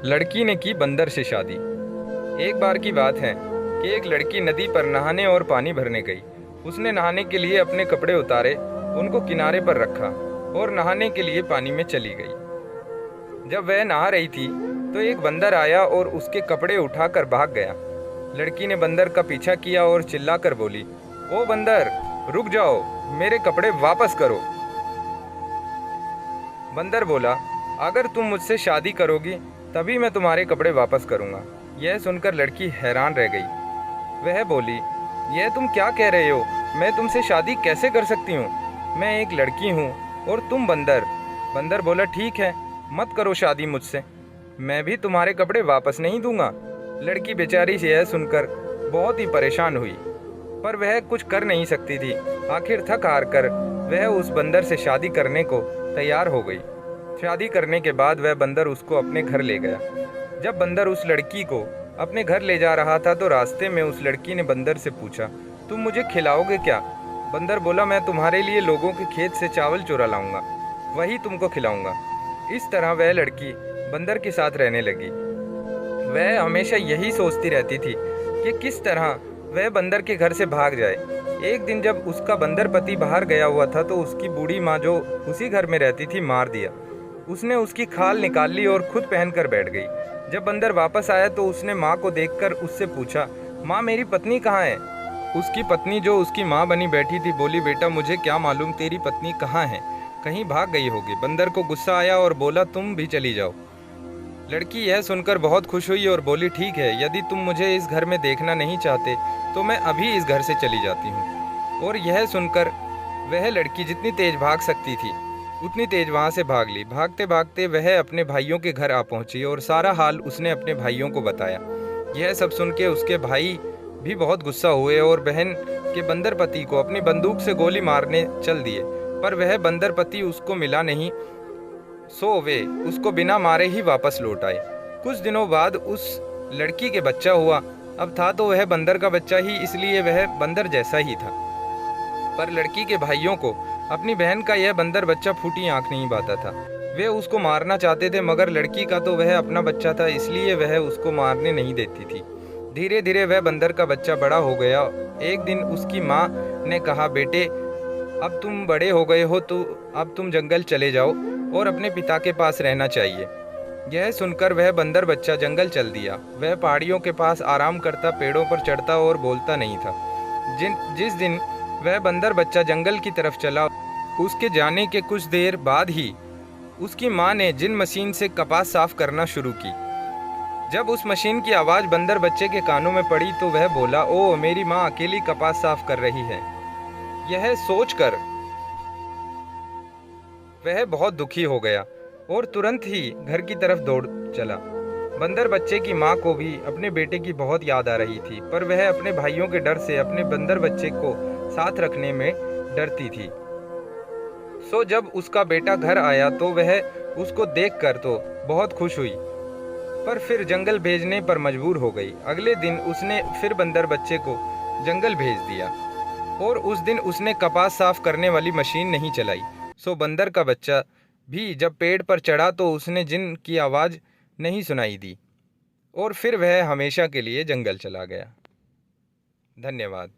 लड़की ने की बंदर से शादी। एक बार की बात है कि एक लड़की नदी पर नहाने और पानी भरने गई। उसने नहाने के लिए अपने कपड़े उतारे, उनको किनारे पर रखा और नहाने के लिए पानी में चली गई। जब वह नहा रही थी तो एक बंदर आया और उसके कपड़े उठाकर भाग गया। लड़की ने बंदर का पीछा किया और चिल्लाकर बोली, ओ बंदर, रुक जाओ, मेरे कपड़े वापस करो। बंदर बोला, अगर तुम मुझसे शादी करोगी तभी मैं तुम्हारे कपड़े वापस करूंगा। यह सुनकर लड़की हैरान रह गई। वह बोली, यह तुम क्या कह रहे हो? मैं तुमसे शादी कैसे कर सकती हूँ? मैं एक लड़की हूँ और तुम बंदर। बंदर बोला, ठीक है, मत करो शादी मुझसे, मैं भी तुम्हारे कपड़े वापस नहीं दूंगा। लड़की बेचारी से यह सुनकर बहुत ही परेशान हुई, पर वह कुछ कर नहीं सकती थी। आखिर थक हार कर वह उस बंदर से शादी करने को तैयार हो गई। शादी करने के बाद वह बंदर उसको अपने घर ले गया। जब बंदर उस लड़की को अपने घर ले जा रहा था तो रास्ते में उस लड़की ने बंदर से पूछा, तुम मुझे खिलाओगे क्या? बंदर बोला, मैं तुम्हारे लिए लोगों के खेत से चावल चुरा लाऊंगा, वही तुमको खिलाऊंगा। इस तरह वह लड़की बंदर के साथ रहने लगी। वह हमेशा यही सोचती रहती थी कि किस तरह वह बंदर के घर से भाग जाए। एक दिन जब उसका बंदर पति बाहर गया हुआ था तो उसकी बूढ़ी माँ जो उसी घर में रहती थी मार दिया। उसने उसकी खाल निकाल ली और खुद पहनकर बैठ गई। जब बंदर वापस आया तो उसने माँ को देखकर उससे पूछा, माँ, मेरी पत्नी कहाँ है? उसकी पत्नी जो उसकी माँ बनी बैठी थी बोली, बेटा, मुझे क्या मालूम तेरी पत्नी कहाँ है, कहीं भाग गई होगी। बंदर को गुस्सा आया और बोला, तुम भी चली जाओ। लड़की यह सुनकर बहुत खुश हुई और बोली, ठीक है, यदि तुम मुझे इस घर में देखना नहीं चाहते तो मैं अभी इस घर से चली जाती हूँ। और यह सुनकर वह लड़की जितनी तेज भाग सकती थी उतनी तेज वहाँ से भाग ली। भागते भागते वह अपने भाइयों के घर आ पहुँची और सारा हाल उसने अपने भाइयों को बताया। यह सब सुन के उसके भाई भी बहुत गुस्सा हुए और बहन के बंदर पति को अपनी बंदूक से गोली मारने चल दिए, पर वह बंदर पति उसको मिला नहीं, सो वे उसको बिना मारे ही वापस लौट आए। कुछ दिनों बाद उस लड़की के बच्चा हुआ। अब था तो वह बंदर का बच्चा ही, इसलिए वह बंदर जैसा ही था। पर लड़की के भाइयों को अपनी बहन का यह बंदर बच्चा फूटी आंख नहीं पाता था। वे उसको मारना चाहते थे, मगर लड़की का तो वह अपना बच्चा था, इसलिए वह उसको मारने नहीं देती थी। धीरे धीरे वह बंदर का बच्चा बड़ा हो गया। एक दिन उसकी माँ ने कहा, बेटे, अब तुम बड़े हो गए हो तो अब तुम जंगल चले जाओ और अपने पिता के पास रहना चाहिए। यह सुनकर वह बंदर बच्चा जंगल चल दिया। वह पहाड़ियों के पास आराम करता, पेड़ों पर चढ़ता और बोलता नहीं था। जिस दिन वह बंदर बच्चा जंगल की तरफ चला, उसके जाने के कुछ देर बाद ही उसकी माँ ने जिन मशीन से कपास साफ करना शुरू की। जब उस मशीन की आवाज़ बंदर बच्चे के कानों में पड़ी तो वह बोला, ओ, मेरी माँ अकेली कपास साफ कर रही है। यह सोचकर वह बहुत दुखी हो गया और तुरंत ही घर की तरफ दौड़ चला। बंदर बच्चे की माँ को भी अपने बेटे की बहुत याद आ रही थी, पर वह अपने भाइयों के डर से अपने बंदर बच्चे को साथ रखने में डरती थी। सो जब उसका बेटा घर आया तो वह उसको देखकर तो बहुत खुश हुई, पर फिर जंगल भेजने पर मजबूर हो गई। अगले दिन उसने फिर बंदर बच्चे को जंगल भेज दिया और उस दिन उसने कपास साफ करने वाली मशीन नहीं चलाई। सो बंदर का बच्चा भी जब पेड़ पर चढ़ा तो उसने जिन की आवाज़ नहीं सुनाई दी और फिर वह हमेशा के लिए जंगल चला गया। धन्यवाद।